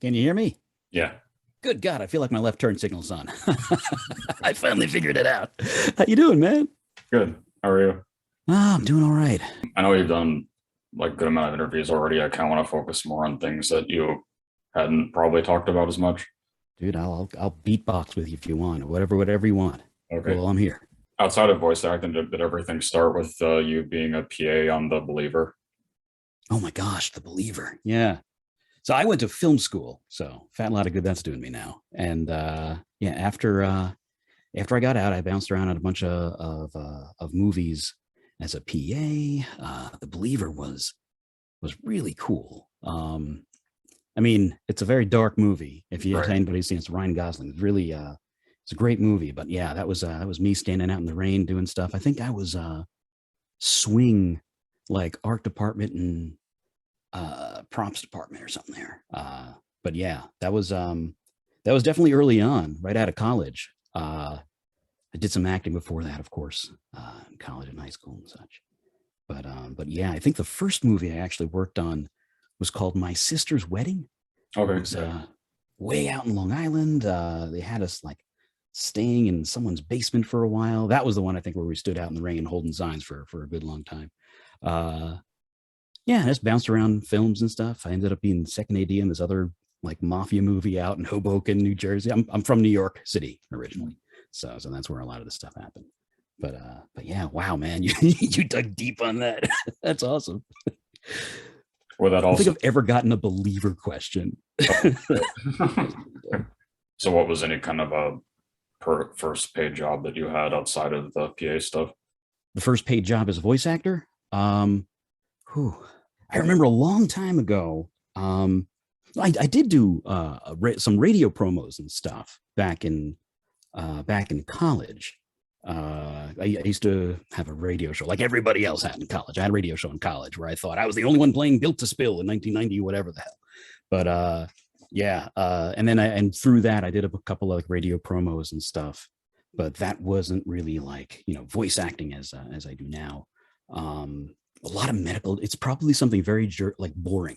Can you hear me? Yeah, Good God, I feel like my left turn signal's on. I finally figured it out. How you doing, man? good. How are you? I'm doing all right. I know you've done like good amount of interviews already. I kind of want to focus more on things that you hadn't probably talked about as much. Dude, I'll beatbox with you if you want, or whatever you want. Okay. Well, I'm here. Outside of voice acting, did everything start with you being a PA on The Believer? Oh my gosh, The Believer. Yeah. So I went to film school, so fat lot of good that's doing me now. And yeah, after I got out, I bounced around on a bunch of movies as a PA. The Believer was really cool. I mean, it's a very dark movie. If you Right. anybody's seen it, it's Ryan Gosling. It's really it's a great movie. But yeah, that was me standing out in the rain doing stuff. I think I was swing like art department and props department or something there. But yeah, that was definitely early on, right out of college. I did some acting before that, of course, in college and high school and such. But yeah, I think the first movie I actually worked on was called My Sister's Wedding. It Okay. was Yeah. way out in Long Island. They had us like staying in someone's basement for a while. That was the one I think where we stood out in the rain holding signs for a good long time. Uh, yeah, I just bounced around films and stuff. I ended up being second AD in this other like mafia movie out in Hoboken, New Jersey. I'm from New York City originally, so that's where a lot of this stuff happened. But yeah, wow, man, you dug deep on that. That's awesome. I Well, that don't think also. I've ever gotten a believer question. Oh, so, what was any kind of a first paid job that you had outside of the PA stuff? The first paid job as a voice actor. Whew, I remember a long time ago. I did do some radio promos and stuff back in college. I used to have a radio show like everybody else had in college. I had a radio show in college where I thought I was the only one playing Built to Spill in 1990, whatever the hell. But yeah, and then and through that I did a couple of like radio promos and stuff. But that wasn't really like voice acting as I do now. A lot of medical. It's probably something very like boring,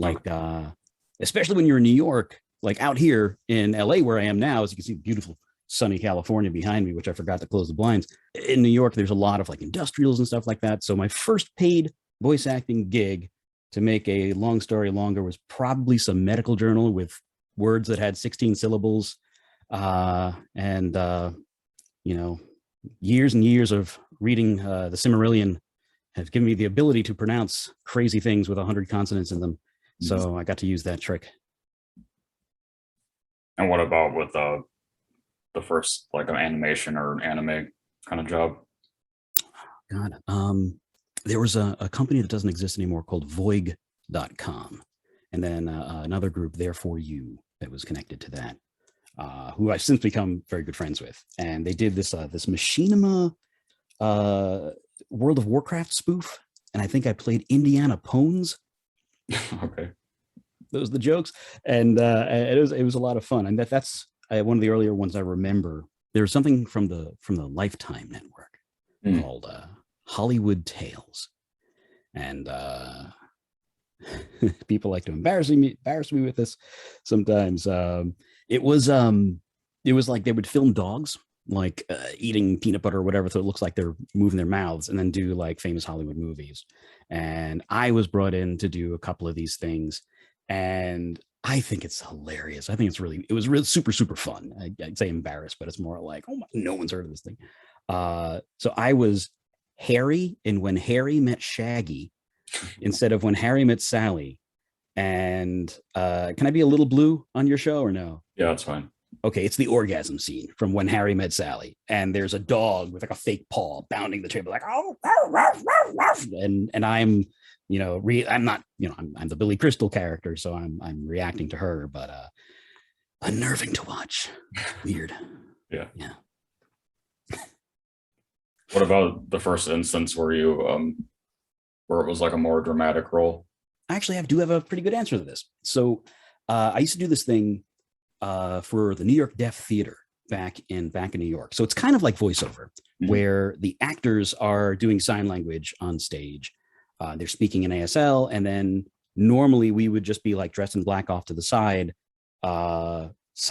Okay. like especially when you're in New York, like out here in LA where I am now, as you can see, beautiful sunny California behind me, which I forgot to close the blinds. In New York, there's a lot of like industrials and stuff like that. So my first paid voice acting gig, to make a long story longer, was probably some medical journal with words that had 16 syllables. And you know, years and years of reading the Cimmerillion have given me the ability to pronounce crazy things with 100 consonants in them. So I got to use that trick. And what about with the first like an animation or an anime kind of job? God, there was a company that doesn't exist anymore called Voig.com, and then another group, Therefore You, that was connected to that, who I've since become very good friends with. And they did this Machinima World of Warcraft spoof, and I think I played Indiana Pones. Okay. Those are the jokes, and it was a lot of fun. And that's one of the earlier ones I remember. There was something from the Lifetime Network Mm. called Hollywood Tales, and people like to embarrass me with this sometimes. It was it was like they would film dogs like eating peanut butter or whatever, so it looks like they're moving their mouths, and then do like famous Hollywood movies. And I was brought in to do a couple of these things, and I think it's hilarious. I think it was really super fun. I'd say embarrassed, but it's more like, oh my, no one's heard of this thing. So I was Harry in When Harry Met Shaggy instead of When Harry Met Sally. And can I be a little blue on your show or no? Yeah, that's fine. Okay, it's the orgasm scene from When Harry Met Sally, and there's a dog with like a fake paw bounding the table, like oh, and I'm, I'm not, I'm the Billy Crystal character, so I'm reacting to her, but unnerving to watch. Weird. Yeah. Yeah. What about the first instance where you where it was like a more dramatic role? Actually, I do have a pretty good answer to this. So I used to do this thing for the New York Deaf Theater back in New York. So it's kind of like voiceover, where the actors are doing sign language on stage. They're speaking in ASL, and then normally we would just be like dressed in black off to the side, so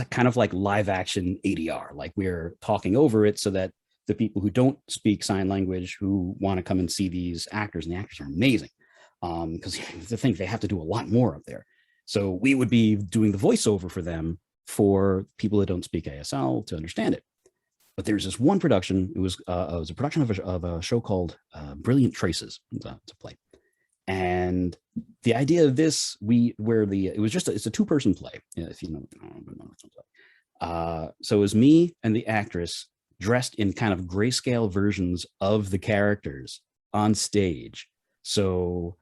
kind of like live action ADR, like we're talking over it so that the people who don't speak sign language who want to come and see these actors, and the actors are amazing, because the thing, they have to do a lot more up there. So we would be doing the voiceover for them, for people that don't speak ASL to understand it. But there's this one production. It was a production of a show called Brilliant Traces to play. And the idea of this, it was just it's a 2-person play, if you know. So it was me and the actress dressed in kind of grayscale versions of the characters on stage. So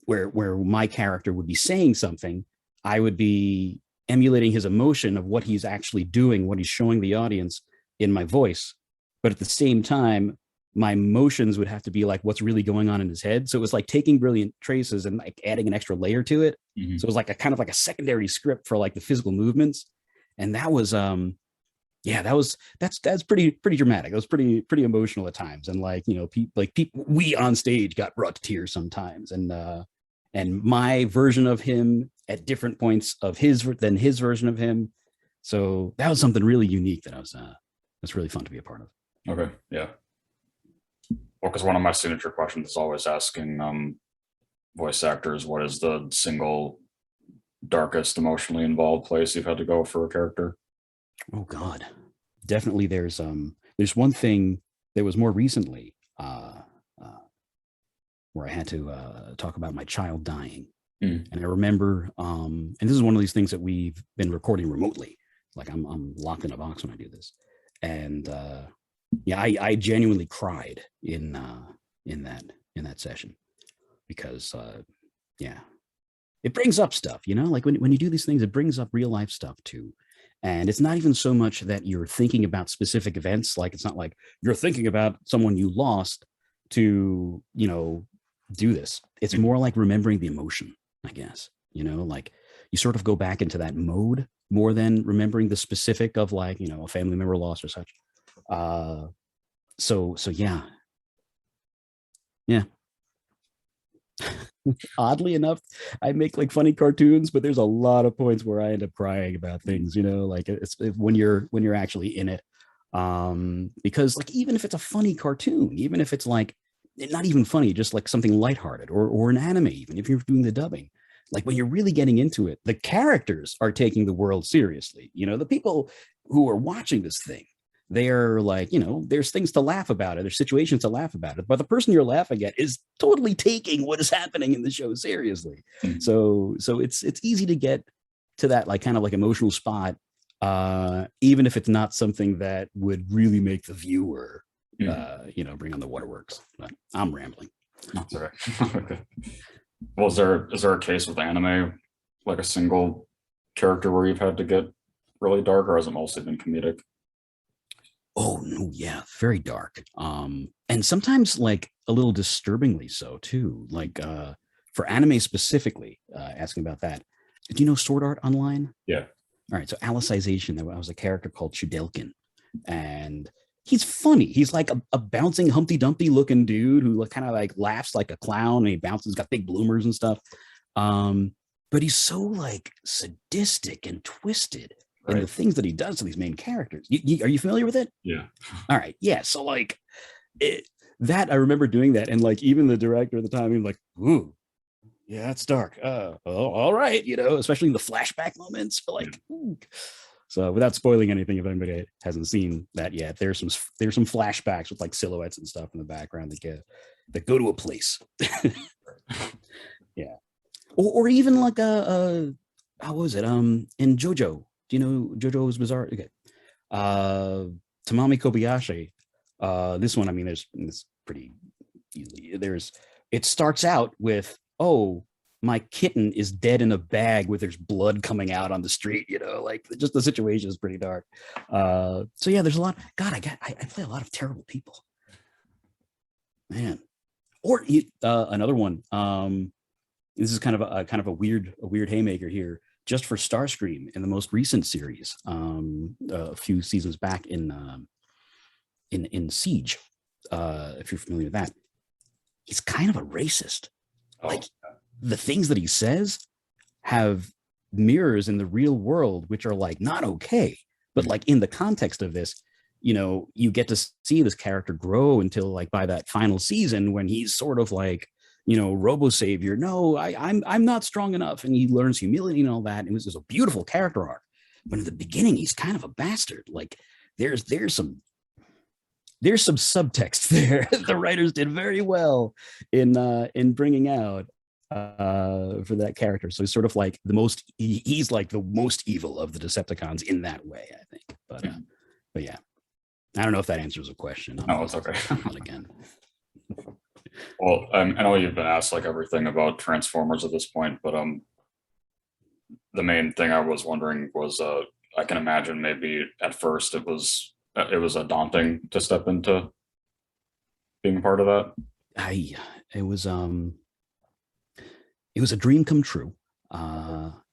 where my character would be saying something, I would be emulating his emotion of what he's actually doing, what he's showing the audience in my voice. But at the same time, my emotions would have to be like what's really going on in his head. So it was like taking Brilliant Traces and like adding an extra layer to it. Mm-hmm. So it was like a kind of like a secondary script for like the physical movements. And that was that's pretty dramatic. It was pretty emotional at times. And like, you know, people we on stage got brought to tears sometimes. And my version of him at different points of his version of him. So that was something really unique that was really fun to be a part of. Okay. Yeah. Well, because one of my signature questions is always asking voice actors, what is the single darkest emotionally involved place you've had to go for a character? Oh God, definitely. There's one thing that was more recently where I had to talk about my child dying. And I remember, and this is one of these things that we've been recording remotely. Like I'm locked in a box when I do this. And I genuinely cried in that session because it brings up stuff, you know, like when you do these things, it brings up real life stuff too. And it's not even so much that you're thinking about specific events. Like, it's not like you're thinking about someone you lost to, you know, do this. It's more like remembering the emotion, I guess, you know, like you sort of go back into that mode more than remembering the specific of like, you know, a family member lost or such. So yeah. Oddly enough, I make like funny cartoons, but there's a lot of points where I end up crying about things, you know, like it's when you're actually in it. Because like, even if it's a funny cartoon, even if it's like not even funny, just like something lighthearted or an anime, even if you're doing the dubbing, like when you're really getting into it, the characters are taking the world seriously. You know, the people who are watching this thing, they're like, you know, there's things to laugh about it. There's situations to laugh about it. But the person you're laughing at is totally taking what is happening in the show seriously. Mm-hmm. So it's easy to get to that like kind of like emotional spot, even if it's not something that would really make the viewer, you know, bring on the waterworks. But I'm rambling. That's all right. Well, is there a case with anime, like a single character where you've had to get really dark, or has it mostly been comedic? Oh no, yeah, very dark. And sometimes like a little disturbingly so too. Like for anime specifically, asking about that. Do you know Sword Art Online? Yeah. All right, so Alicization, there was a character called Chudelkin, and he's funny. He's like a bouncing Humpty Dumpty looking dude who kind of like laughs like a clown, and he bounces, got big bloomers and stuff. But he's so like sadistic and twisted. Right. And the things that he does to these main characters. Are you familiar with it? Yeah. All right. Yeah. So like that, I remember doing that. And like, even the director at the time, he was like, ooh, yeah, that's dark. All right. You know, especially in the flashback moments. Like, ooh. So without spoiling anything, if anybody hasn't seen that yet, there's some flashbacks with like silhouettes and stuff in the background that go to a place. Yeah. Or even like how was it? In JoJo. Do you know JoJo's Bizarre? Okay. Tamami Kobayashi. This one, I mean, it's pretty easily. It starts out with, oh, my kitten is dead in a bag with there's blood coming out on the street, you know, like just the situation is pretty dark. So yeah, there's a lot. God, I play a lot of terrible people. Man. Or another one. This is kind of a weird haymaker here. Just for Starscream in the most recent series, a few seasons back in Siege, if you're familiar with that, he's kind of a racist. Oh. Like the things that he says have mirrors in the real world, which are like not okay. But like in the context of this, you get to see this character grow until like by that final season when he's sort of like, robo savior. No, I'm not strong enough, and he learns humility and all that. It was just a beautiful character arc. But in the beginning, he's kind of a bastard. Like there's some subtext there. The writers did very well in bringing out for that character. So he's sort of like he's like the most evil of the Decepticons in that way, I think. But yeah, I don't know if that answers a question. No, it's okay. Again. Well, I know you've been asked like everything about Transformers at this point, but the main thing I was wondering was I can imagine maybe at first it was a daunting to step into being part of that. It was a dream come true.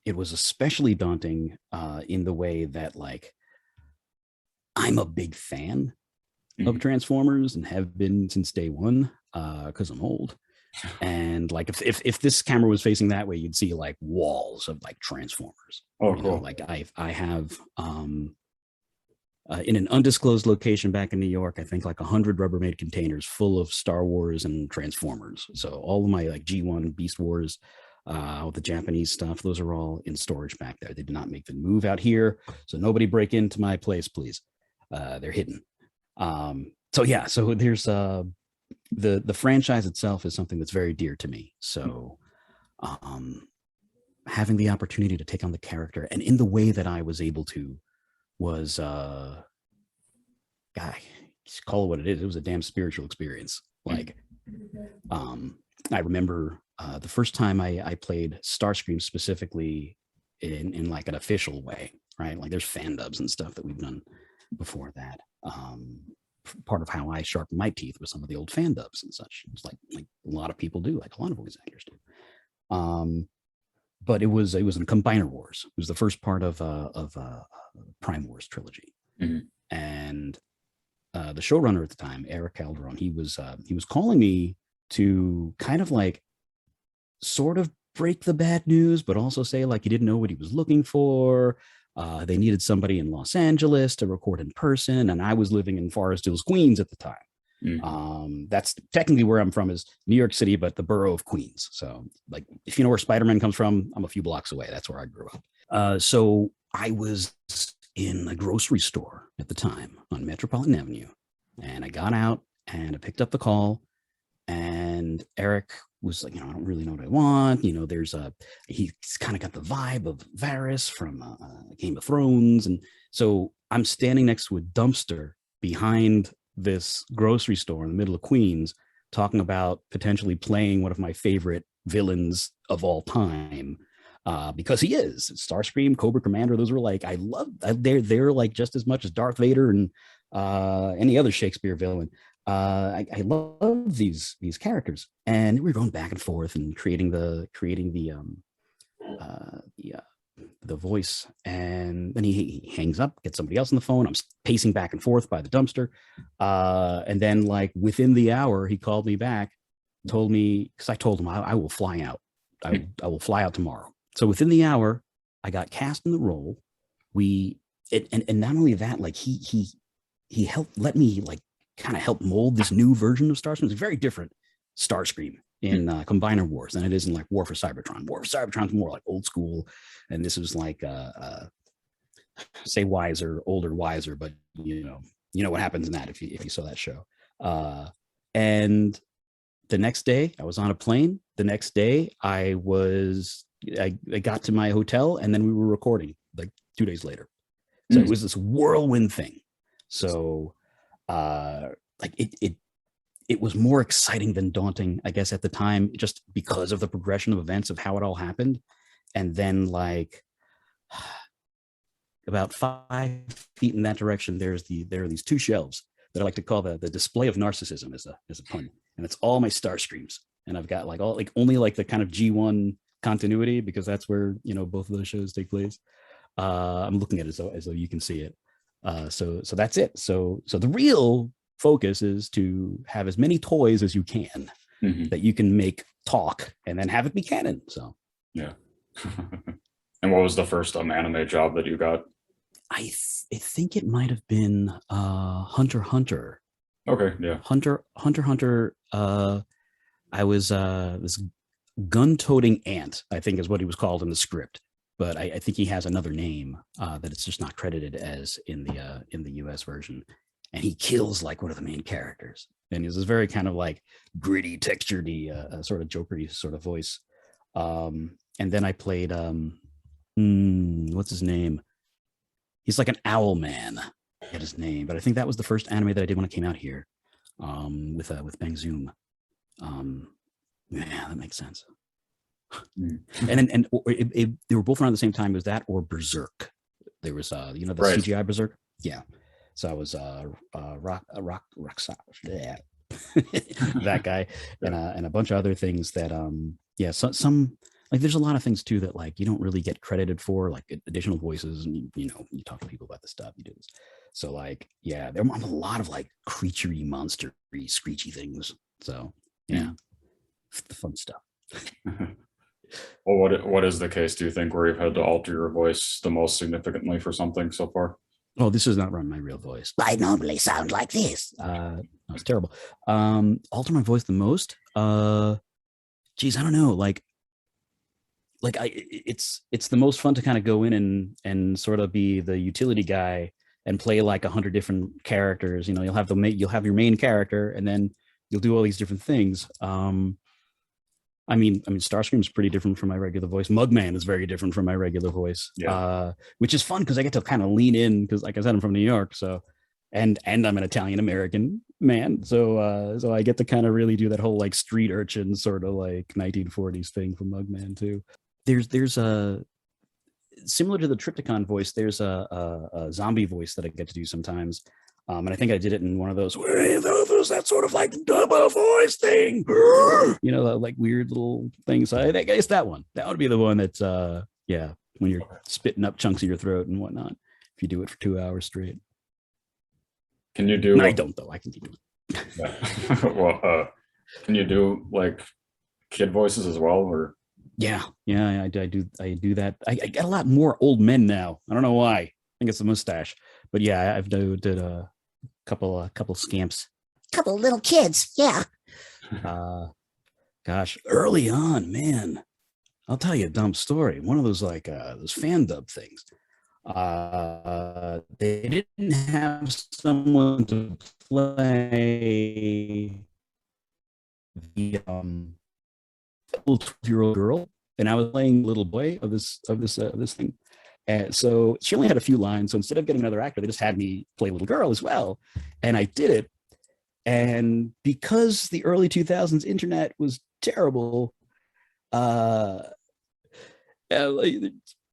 It was especially daunting in the way that like I'm a big fan of Transformers and have been since day one because I'm old. And like if this camera was facing that way, you'd see like walls of like Transformers. Oh, cool. Like I have in an undisclosed location back in New York, I think like 100 Rubbermaid containers full of Star Wars and Transformers. So all of my like G1 Beast Wars, with the Japanese stuff, those are all in storage back there. They did not make the move out here. So nobody break into my place, please. They're hidden. So yeah, so there's the franchise itself is something that's very dear to me. So having the opportunity to take on the character and in the way that I was able to was just call it what it is. It was a damn spiritual experience. Like I remember the first time I played Starscream specifically in like an official way, right? Like there's fan dubs and stuff that we've done before that. Part of how I sharpened my teeth with some of the old fan dubs and such. It's like a lot of people do, like a lot of voice actors do. But it was in Combiner Wars. It was the first part of Prime Wars trilogy, and the showrunner at the time, Eric Calderon, he was calling me to kind of like sort of break the bad news, but also say like he didn't know what he was looking for. They needed somebody in Los Angeles to record in person, and I was living in Forest Hills, Queens at the time. That's technically where I'm from, is New York City, but the borough of Queens. So like, if you know where Spider-Man comes from, I'm a few blocks away. That's where I grew up. So I was in a grocery store at the time on Metropolitan Avenue, and I got out and I picked up the call, and Eric was like, I don't really know what I want. He's kind of got the vibe of Varys from Game of Thrones. And so I'm standing next to a dumpster behind this grocery store in the middle of Queens, talking about potentially playing one of my favorite villains of all time. Because he is Starscream, Cobra Commander. Those were like, they're like just as much as Darth Vader and any other Shakespeare villain. I love these characters, and we were going back and forth and creating the voice, and then he hangs up, gets somebody else on the phone. I'm pacing back and forth by the dumpster, and then like within the hour, he called me back, told me, because I told him I will fly out. I will fly out tomorrow. So within the hour, I got cast in the role. And not only that, like he helped let me like kind of help mold this new version of Starscream. It's a very different Starscream in Combiner Wars than it is in like War for Cybertron. War for Cybertron's more like old school, and this was like say wiser, older, wiser, but you know what happens in that if you saw that show. And the next day I was on a plane. The next day I got to my hotel, and then we were recording like 2 days later. So it was this whirlwind thing. So like it was more exciting than daunting, I guess, at the time, just because of the progression of events of how it all happened. And then like about 5 feet in that direction, there are these two shelves that I like to call the display of narcissism as a pun. And it's all my Starscreams. And I've got like only like the kind of G1 continuity, because that's where, both of those shows take place. I'm looking at it as though you can see it. So that's it. So the real focus is to have as many toys as you can that you can make talk and then have it be canon. So yeah. And what was the first anime job that you got? I think it might have been Hunter x Hunter. Okay, yeah. Hunter x Hunter. I was this gun-toting ant, I think is what he was called in the script, but I think he has another name that it's just not credited as in the US version. And he kills like one of the main characters, and he's this very kind of like gritty, textured-y, sort of jokery sort of voice. And then I played what's his name? He's like an owl man. I forget his name, but I think that was the first anime that I did when it came out here, with Bang Zoom. Yeah, that makes sense. And they were both around the same time. It was that or Berserk. There was the Right. CGI Berserk. Yeah. So I was yeah. that guy, and a bunch of other things that some like there's a lot of things too that like you don't really get credited for, like additional voices, and you talk to people about this stuff, you do this. So like yeah, there are a lot of like creaturey, monstery, screechy things. So yeah, the fun stuff. Well, what is the case, do you think, where you've had to alter your voice the most significantly for something so far? Oh, this is not run my real voice. I normally sound like this. It's terrible. Alter my voice the most. Geez, I don't know. It's the most fun to kind of go in and sort of be the utility guy and play like 100 different characters. You'll have your main character, and then you'll do all these different things. I mean, Starscream is pretty different from my regular voice. Mugman is very different from my regular voice, which is fun because I get to kind of lean in because, like I said, I'm from New York, so and I'm an Italian American man, so I get to kind of really do that whole like street urchin sort of like 1940s thing from Mugman too. There's a similar to the Triptychon voice. There's a zombie voice that I get to do sometimes. And I think I did it in one of those, there's that sort of like double voice thing, like weird little things. I guess that would be the one that's, when you're spitting up chunks of your throat and whatnot, if you do it for 2 hours straight. Can you do? No, I don't though. I can keep doing it. Yeah. Well, can you do like kid voices as well, or? Yeah, I do that. I get a lot more old men now. I don't know why. I think it's the mustache, but yeah, I've did a couple scamps, couple little kids. Yeah. Gosh, early on, man, I'll tell you a dumb story. One of those like those fan dub things. They didn't have someone to play the little 12-year-old girl, and I was playing little boy of this thing. And so she only had a few lines. So instead of getting another actor, they just had me play little girl as well. And I did it. And because the early 2000s internet was terrible, it's a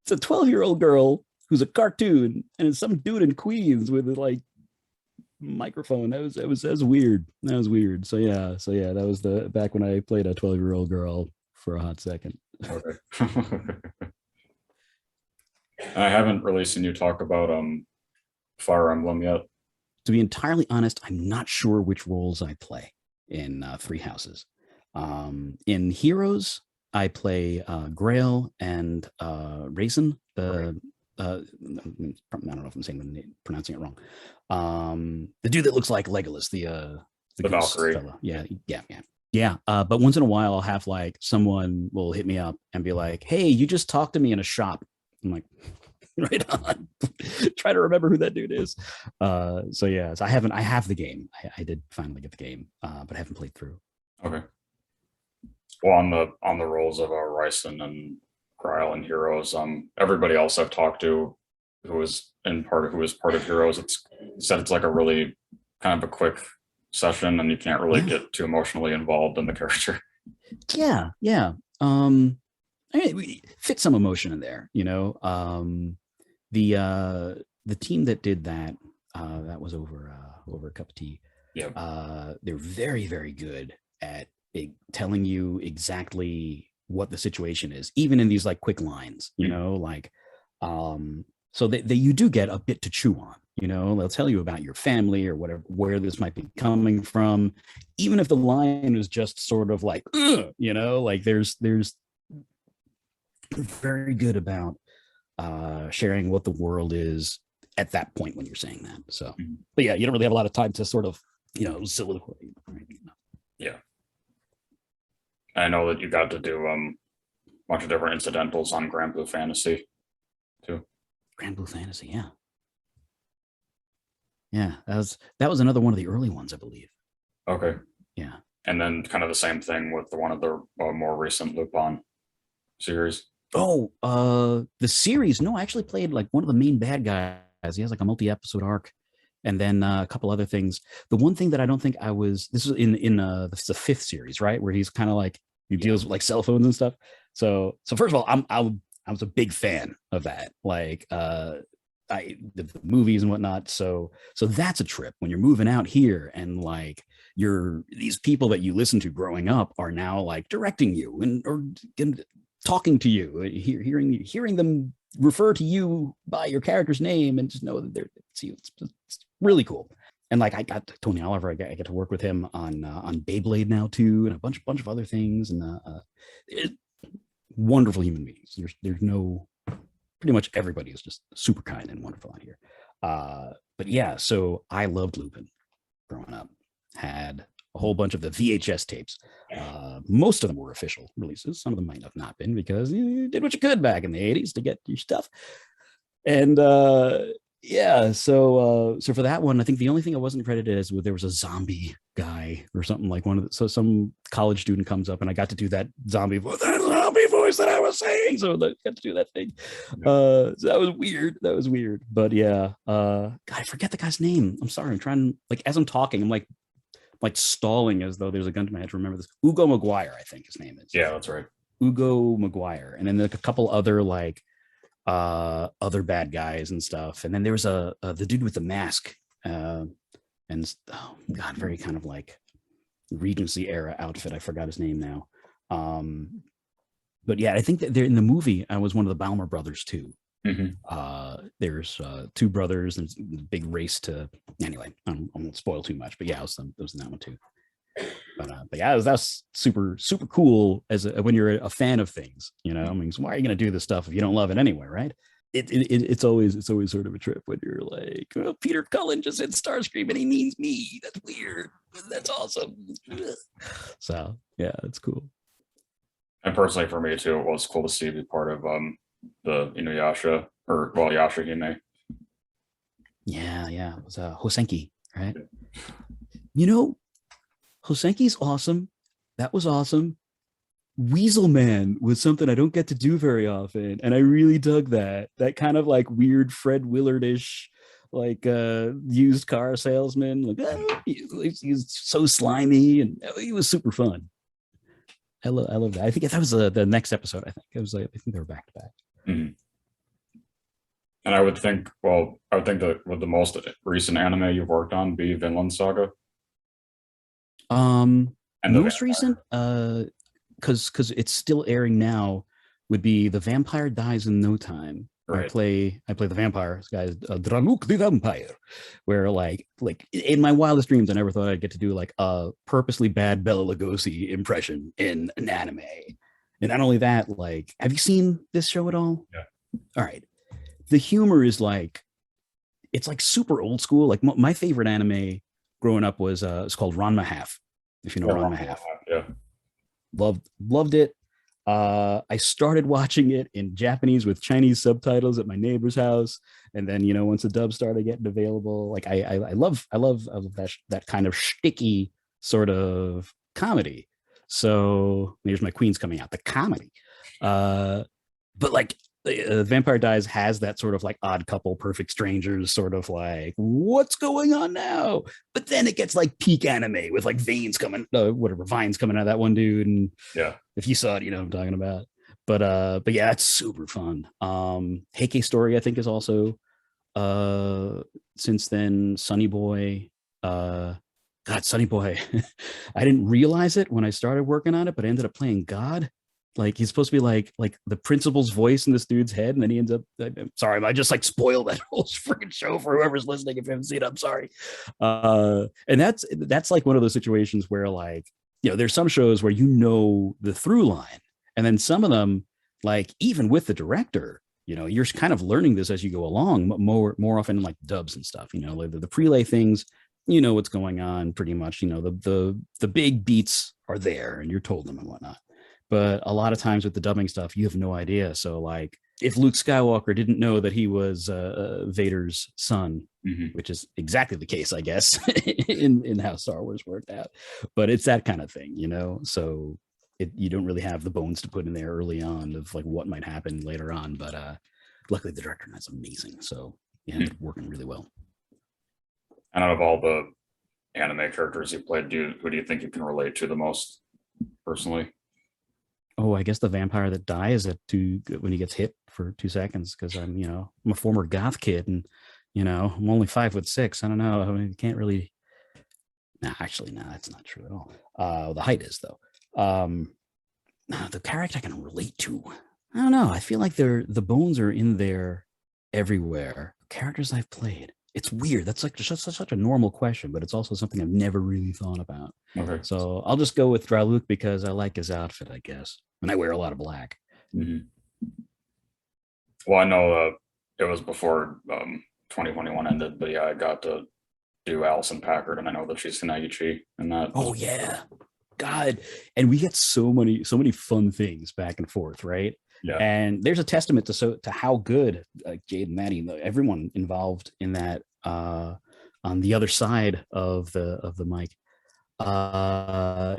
12-year-old girl who's a cartoon, and it's some dude in Queens with a like microphone. That was weird. That was weird. So yeah, that was the back when I played a 12-year-old girl for a hot second. Okay. I haven't really seen you talk about Fire Emblem yet. To be entirely honest, I'm not sure which roles I play in Three Houses. In Heroes, I play Grail and Raisin. I don't know if I'm saying the name, pronouncing it wrong. The dude that looks like Legolas, the Valkyrie. Fella. Yeah. But once in a while, I'll have like someone will hit me up and be like, "Hey, you just talked to me in a shop." I'm like, right on. Try to remember who that dude is. So I have the game. I did finally get the game, but I haven't played through. Okay. Well, on the roles of Ryson and Grail and Heroes, everybody else I've talked to who was part of Heroes, it's said it's like a really kind of a quick session, and you can't really get too emotionally involved in the character. Yeah. I mean, we fit some emotion in there, the team that did that, that was over a cup of tea. Yeah. They're very, very good at telling you exactly what the situation is, even in these like quick lines, so you do get a bit to chew on, You know, they'll tell you about your family or whatever, where this might be coming from, even if the line is just sort of like, you know, like there's very good about sharing what the world is at that point when you're saying that. So, but yeah, you don't really have a lot of time to sort of, you know, soliloquy. Right? Yeah. I know that you got to do a bunch of different incidentals on Grand Blue Fantasy too. Grand Blue Fantasy, yeah. Yeah, that was another one of the early ones, I believe. Okay. Yeah. And then kind of the same thing with one of the more recent Lupin series. Oh, the series. No, I actually played like one of the main bad guys. He has like a multi-episode arc, and then a couple other things. The one thing that I don't think I was. This is in the fifth series, right, where he's kind of like he deals with like cell phones and stuff. So first of all, I was a big fan of that. Like the movies and whatnot. So that's a trip when you're moving out here and like these people that you listen to growing up are now like directing you or talking to you, hearing them refer to you by your character's name and just know that it's really cool. And like I got Tony Oliver, I get to work with him on Beyblade now too, and a bunch of other things. And wonderful human beings. There's no, pretty much everybody is just super kind and wonderful out here. But yeah, so I loved Lupin growing up. Had a whole bunch of the VHS tapes. Most of them were official releases. Some of them might have not been because you did what you could back in the 80s to get your stuff. And yeah, so for that one, I think the only thing I wasn't credited as there was a zombie guy or something like so some college student comes up and I got to do that zombie voice that I was saying. So I got to do that thing. So that was weird. But yeah, God, I forget the guy's name. I'm sorry. I'm trying, like, as I'm talking, I'm like stalling as though there's a gun to my head to remember this. Hugo Mcguire, I think his name is. Yeah, that's right. Hugo Mcguire. And then like a couple other like other bad guys and stuff. And then there was the dude with the mask. And oh God, very kind of like Regency era outfit. I forgot his name now. But yeah, I think that they're in the movie. I was one of the Balmer brothers too. Mm-hmm. There's two brothers. There's a big race to. Anyway, I won't spoil too much. But yeah, I was in that one too. But yeah, that's super cool when you're a fan of things. You know, I mean, so why are you going to do this stuff if you don't love it anyway, right? It's always sort of a trip when you're like, oh, Peter Cullen just said Starscream and he means me. That's weird. That's awesome. So yeah, it's cool. And personally, for me too, it was cool to see be part of the Inuyasha Yashahime. Yeah, it was Hosenki, right? You know, Hosenki's awesome. That was awesome. Weasel Man was something I don't get to do very often, and I really dug that. That kind of like weird Fred Willard-ish, like used car salesman. Like he's so slimy, and he was super fun. I love that. I think that was the next episode. I think I think they were back to back. Mm-hmm. And I would think that would the most recent anime you've worked on be Vinland Saga? And most recent, because it's still airing now, would be The Vampire Dies in No Time. Right. I play the vampire. This guy's Dranuk the Vampire, where like in my wildest dreams, I never thought I'd get to do like a purposely bad Bela Lugosi impression in an anime. And not only that, like, have you seen this show at all? Yeah. All right. The humor is like, it's like super old school. Like my favorite anime growing up was it's called Ranma Half. If you know Ranma Half. Yeah. Loved it. I started watching it in Japanese with Chinese subtitles at my neighbor's house, and then once the dub started getting available, like I love that kind of shticky sort of comedy. So here's my queens coming out, the comedy. But like Vampire Dies has that sort of like Odd Couple, Perfect Strangers sort of like what's going on now, but then it gets like peak anime with like vines coming out of that one dude, and yeah, if you saw it, you know what I'm talking about. But yeah, it's super fun. Heike Story I think is also since then. Sunny Boy, God, Sunny Boy. I didn't realize it when I started working on it, but I ended up playing God Like he's supposed to be like the principal's voice in this dude's head, and then he ends up. I'm sorry, I just like spoiled that whole freaking show for whoever's listening. If you haven't seen it, I'm sorry. And that's like one of those situations where like there's some shows where the through line, and then some of them like even with the director, you're kind of learning this as you go along. More often in like dubs and stuff. Like the prelay things. What's going on pretty much. The big beats are there, and you're told them and whatnot. But a lot of times with the dubbing stuff, you have no idea. So like if Luke Skywalker didn't know that he was Vader's son, which is exactly the case, I guess, in how Star Wars worked out. But it's that kind of thing, so you don't really have the bones to put in there early on of like what might happen later on. But luckily the director is amazing. So yeah, it's working really well. And out of all the anime characters you played, who do you think you can relate to the most personally? Oh, I guess the vampire that dies when he gets hit for 2 seconds, because I'm a former goth kid, and I'm only 5'6". I don't know. I mean, you can't really. Actually, that's not true at all. The height is though. The character I can relate to. I don't know. I feel like the bones are in there everywhere. Characters I've played. It's weird. That's like just such a normal question, but it's also something I've never really thought about. Okay. So I'll just go with Draluk because I like his outfit, I guess. And I wear a lot of black. Mm-hmm. Well, I know it was before 2021 ended, but yeah, I got to do Allison Packard, and I know that she's Kanaichi in that. Oh yeah, God! And we get so many fun things back and forth, right? Yeah. And there's a testament to how good Jade and Maddie, everyone involved in that on the other side of the mic.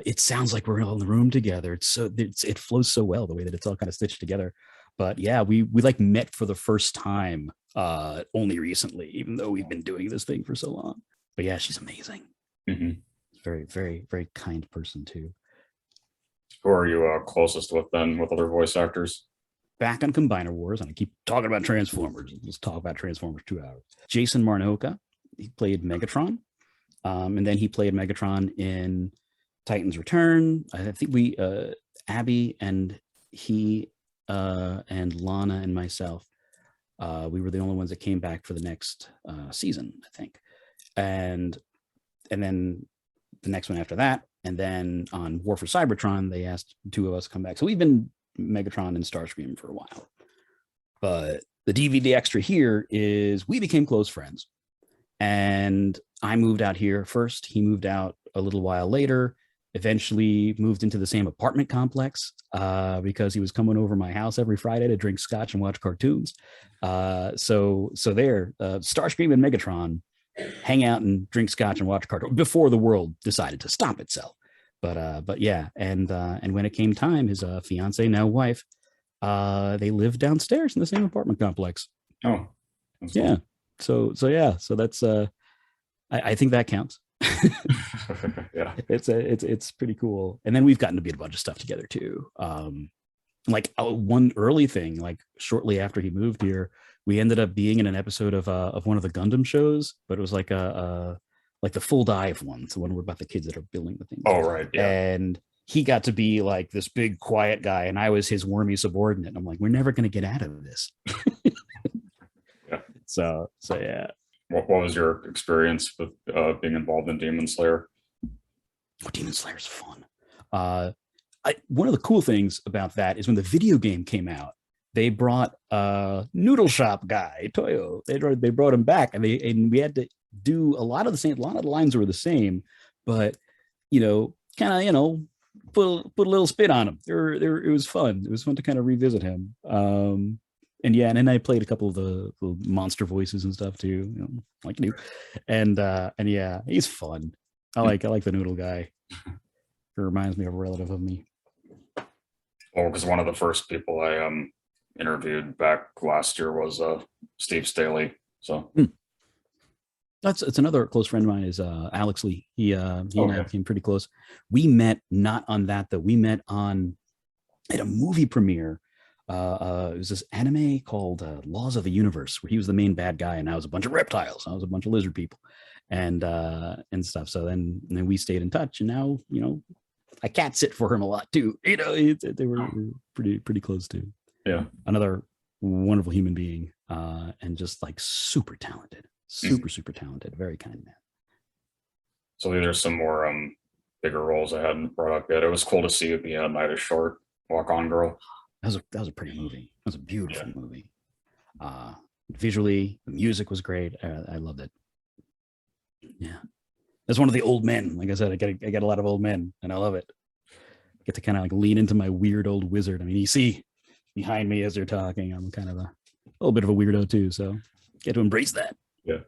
It sounds like we're all in the room together. It flows so well the way that it's all kind of stitched together. But yeah, we like met for the first time only recently, even though we've been doing this thing for so long. But yeah, she's amazing. Mm-hmm. Very, very, very kind person too. Who are you closest with then, with other voice actors? Back on Combiner Wars, and I keep talking about Transformers. Let's talk about Transformers 2 hours. Jason Marnoka, he played Megatron. And then he played Megatron in Titan's Return. I think we, Abby and he and Lana and myself, we were the only ones that came back for the next season, I think. And then the next one after that. And then on War for Cybertron, they asked 2 of us to come back. So we've been Megatron and Starscream for a while. But the DVD extra here is we became close friends. And I moved out here first. He moved out a little while later, eventually moved into the same apartment complex because he was coming over my house every Friday to drink scotch and watch cartoons. So there, Starscream and Megatron hang out and drink scotch and watch cartoons before the world decided to stop itself. But yeah, and when it came time, his fiance, now wife, they lived downstairs in the same apartment complex. Oh, yeah. Cool. So that's I think that counts. Yeah, it's pretty cool. And then we've gotten to be a bunch of stuff together too. Like one early thing, like shortly after he moved here, we ended up being in an episode of one of the Gundam shows, but it was like like the full dive one, the one about the kids that are building the thing. Oh right, yeah. And he got to be like this big quiet guy, and I was his wormy subordinate. And I'm like, we're never going to get out of this. Yeah. So yeah. What was your experience with being involved in Demon Slayer? Oh, Demon Slayer's fun. One of the cool things about that is when the video game came out, they brought a noodle shop guy, Toyo. They brought him back, and we had to do a lot of the lines were the same, but kind of put a little spin on him. It was fun. It was fun to kind of revisit him. And yeah, and then I played a couple of the monster voices and stuff too, like you do. And yeah, he's fun. I like the noodle guy. It reminds me of a relative of me. Well, because one of the first people I interviewed back last year was Steve Staley. So it's another close friend of mine is Alex Lee. He and I became pretty close. We met not on that though. We met at a movie premiere. It was this anime called Laws of the Universe, where he was the main bad guy, and I was a bunch of reptiles. I was a bunch of lizard people, and stuff. So then we stayed in touch, and now I cat sit for him a lot too. They were pretty close too. Yeah. Another wonderful human being, and just like super talented, super talented, very kind man. So there's some more bigger roles I hadn't brought up yet. It was cool to see the Night is Short, Walk On Girl. That was a pretty movie. That was a beautiful movie. Visually, the music was great. I loved it. Yeah, that's one of the old men. Like I said, I get a lot of old men, and I love it. I get to kind of like lean into my weird old wizard. I mean, you see behind me as they're talking, I'm kind of a little bit of a weirdo too. So get to embrace that. Yeah.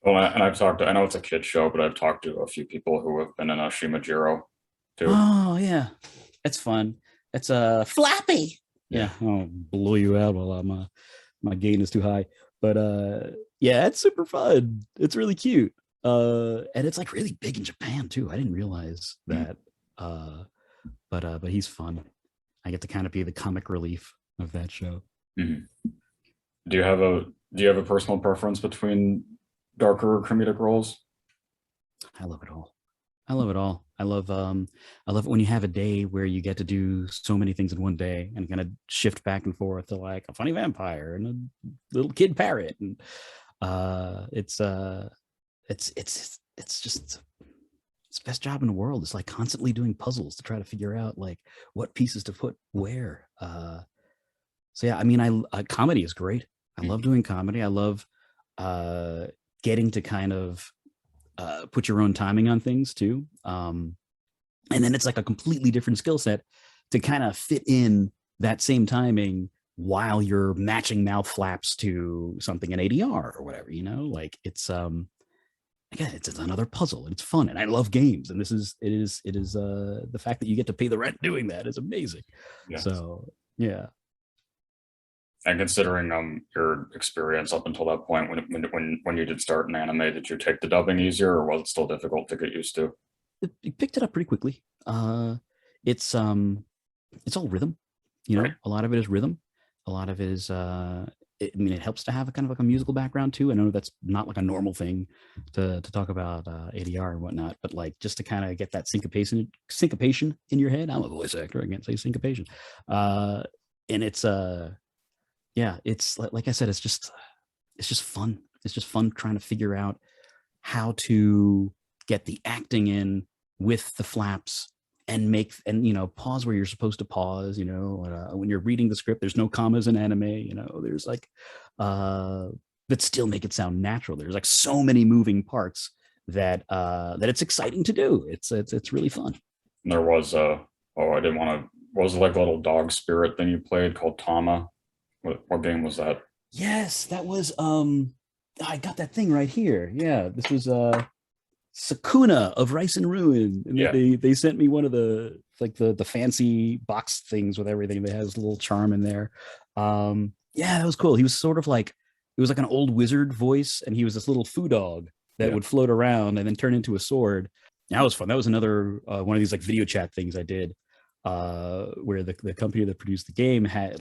Well, and I know it's a kid show, but I've talked to a few people who have been in a Shimajiro too. Oh yeah, that's fun. It's Flappy. Yeah, I'll blow you out while my gain is too high. But yeah, it's super fun. It's really cute. And it's like really big in Japan too. I didn't realize that. But he's fun. I get to kind of be the comic relief of that show. Mm-hmm. Do you have a personal preference between darker comedic roles? I love it all. I love it all. I love it when you have a day where you get to do so many things in one day and kind of shift back and forth to like a funny vampire and a little kid parrot. And it's just it's the best job in the world. It's like constantly doing puzzles to try to figure out like what pieces to put where. So yeah, I mean, comedy is great. I love doing comedy. I love getting to kind of put your own timing on things too. And then it's like a completely different skill set to kind of fit in that same timing while you're matching mouth flaps to something in ADR or whatever, like it's again, it's another puzzle and it's fun. And I love games. And it is the fact that you get to pay the rent doing that is amazing. Yes. So yeah. And considering your experience up until that point, when you did start in anime, did you take the dubbing easier, or was it still difficult to get used to? It picked it up pretty quickly. It's all rhythm, right. A lot of it is rhythm. A lot of it is. It helps to have a kind of like a musical background too. I know that's not like a normal thing to talk about ADR and whatnot, but like just to kind of get that syncopation in your head. I'm a voice actor. I can't say syncopation, and it's yeah, it's like I said, it's just fun. It's just fun trying to figure out how to get the acting in with the flaps and pause where you're supposed to pause. When you're reading the script, there's no commas in anime. There's like, but still make it sound natural. There's like so many moving parts that it's exciting to do. It's really fun. And there was what was it like a little dog spirit thing you played called Tama? What game was that? Yes, that was I got that thing right here. Yeah, this was Sakuna of Rice and Ruin. And yeah. They sent me one of the fancy box things with everything that has a little charm in there. Yeah, that was cool. He was sort of like, it was like an old wizard voice, and he was this little foo dog that would float around and then turn into a sword. That was fun. That was another one of these like video chat things I did. Where the company that produced the game had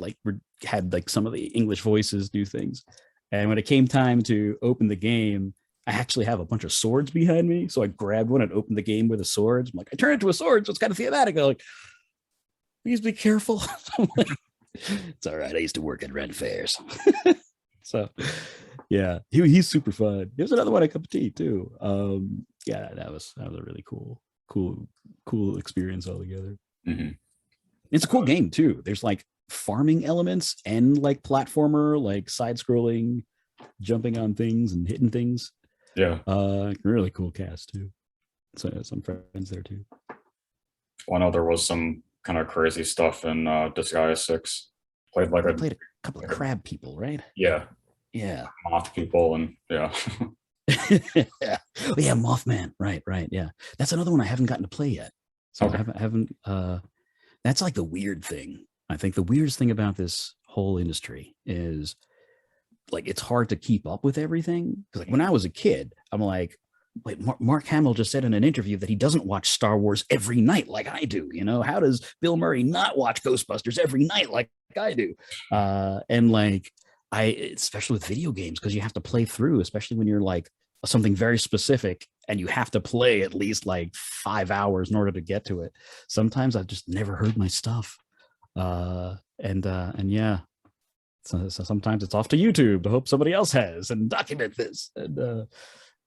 some of the English voices do things. And when it came time to open the game, I actually have a bunch of swords behind me. So I grabbed one and opened the game with the swords. I'm like, I turned into a sword, so it's kind of thematic. I'm like, please be careful. Like, it's all right. I used to work at Ren Fairs. So yeah, he's super fun. There's another one, a cup of tea too. Yeah, that was a really cool experience altogether. Mm-hmm. It's a cool game too. There's like farming elements and like platformer, like side scrolling, jumping on things and hitting things. Yeah. Really cool cast too. So some friends there too. Well, I know there was some kind of crazy stuff in Disgaea 6. Played a couple of crab people, right? Yeah. Yeah. Moth people and yeah. Yeah. Oh, yeah, Mothman. Right. Yeah. That's another one I haven't gotten to play yet. So okay. I haven't that's like the weird thing. I think the weirdest thing about this whole industry is like it's hard to keep up with everything. Because like when I was a kid, I'm like, wait, Mark Hamill just said in an interview that he doesn't watch Star Wars every night like I do. How does Bill Murray not watch Ghostbusters every night like I do? And like especially with video games, because you have to play through, especially when you're like something very specific and you have to play at least like 5 hours in order to get to it. Sometimes I've just never heard my stuff. And yeah, so sometimes it's off to YouTube to hope somebody else has and document this. And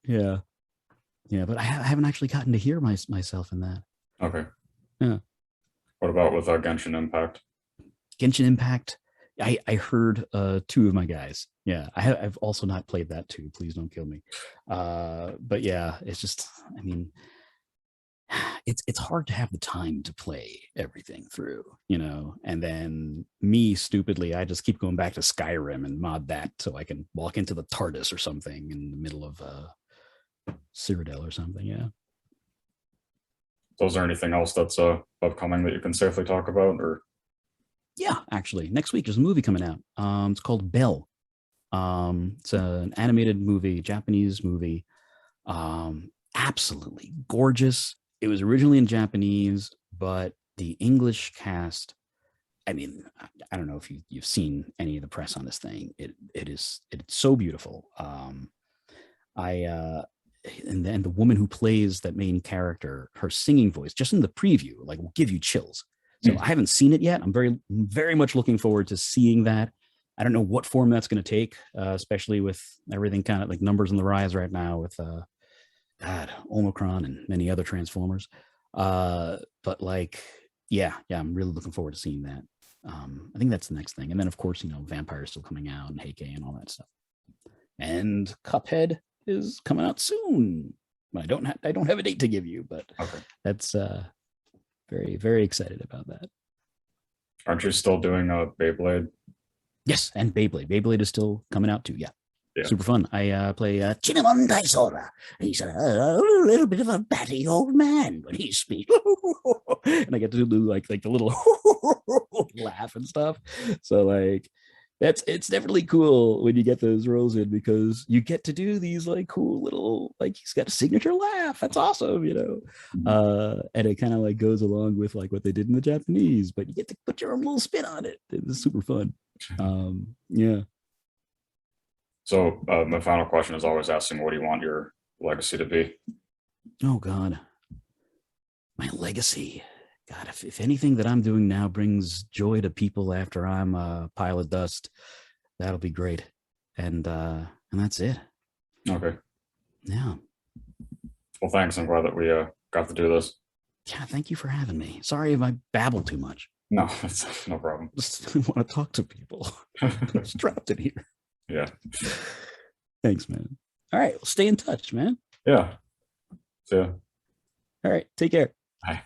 yeah, but I haven't actually gotten to hear myself in that. Okay. Yeah. What about with Genshin Impact? Genshin Impact. I heard two of my guys. Yeah, I've also not played that too. Please don't kill me. But yeah, it's just, I mean, it's hard to have the time to play everything through, and then me stupidly, I just keep going back to Skyrim and mod that so I can walk into the TARDIS or something in the middle of Cyrodiil or something. Yeah. So is there anything else that's upcoming that you can safely talk about, or? Yeah, actually, next week there's a movie coming out. It's called Belle. It's an animated movie, Japanese movie. Absolutely gorgeous. It was originally in Japanese, but the English cast, I mean, I don't know if you've seen any of the press on this thing. It's so beautiful. And then the woman who plays that main character, her singing voice, just in the preview, like, will give you chills. So I haven't seen it yet. I'm very much looking forward to seeing that. I don't know what form that's going to take, especially with everything kind of like numbers on the rise right now with Omicron and many other Transformers. But like, yeah, I'm really looking forward to seeing that. I think that's the next thing. And then of course, Vampire's still coming out and Heike and all that stuff. And Cuphead is coming out soon. I don't have a date to give you, but okay. That's very, very excited about that. Aren't you still doing Beyblade? Yes, and Beyblade. Beyblade is still coming out too. Yeah. Super fun. I play Cinnamon Daisora. He's a little bit of a batty old man when he speaks. And I get to do like the little laugh and stuff. So like it's definitely cool when you get those roles in, because you get to do these like cool little, like, he's got a signature laugh. That's awesome, and it kind of like goes along with like what they did in the Japanese, but you get to put your own little spin on it. It's super fun. Yeah. So my final question is always asking, what do you want your legacy to be? Oh God, my legacy. God, if anything that I'm doing now brings joy to people after I'm a pile of dust, that'll be great. And that's it. Okay. Yeah. Well, thanks. I'm glad that we got to do this. Yeah, thank you for having me. Sorry if I babble too much. No, it's no problem. Just want to talk to people. It's trapped in here. Yeah. Thanks, man. All right, well, stay in touch, man. Yeah. See ya. All right, take care. Bye.